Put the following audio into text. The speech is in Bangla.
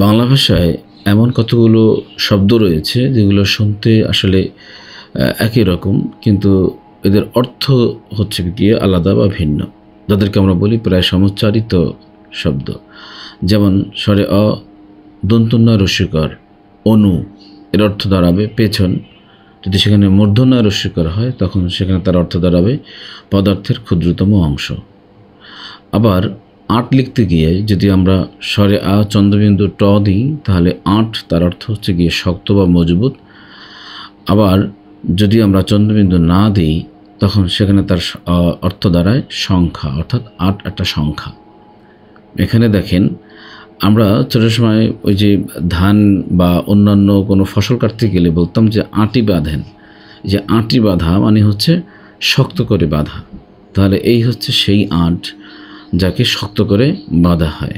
বাংলা ভাষায় এমন কতগুলো শব্দ রয়েছে যেগুলো শুনতে আসলে একই রকম, কিন্তু এদের অর্থ হচ্ছে গিয়ে আলাদা বা ভিন্ন, যাদেরকে আমরা বলি প্রায় সমুচ্চারিত শব্দ। যেমন স্বরে অ, দন্তন্য রস্যিকর, অনু, এর অর্থ দাঁড়াবে পেছন। যদি সেখানে মূর্ধন্য রস্যিকর হয় তখন সেখানে তার অর্থ দাঁড়াবে পদার্থের ক্ষুদ্রতম অংশ। আবার আট লিখতে গিয়ে যদি আমরা স্বরে আ চন্দ্রবিন্দু ট দিই তাহলে আট তার অর্থ হচ্ছে গিয়ে শক্ত বা মজবুত। আবার যদি আমরা চন্দ্রবিন্দু না দিই তখন সেখানে তার অর্থ দাঁড়ায় সংখ্যা, অর্থাৎ আট একটা সংখ্যা। এখানে দেখেন, আমরা ছোটোর সময় ওই যে ধান বা অন্যান্য কোনো ফসল কাটতে গেলে বলতাম যে আঁটি বাঁধেন। যে আঁটি বাঁধা মানে হচ্ছে শক্ত করে বাঁধা। তাহলে এই হচ্ছে সেই আঁট যাকে শক্ত করে বাঁধা হয়।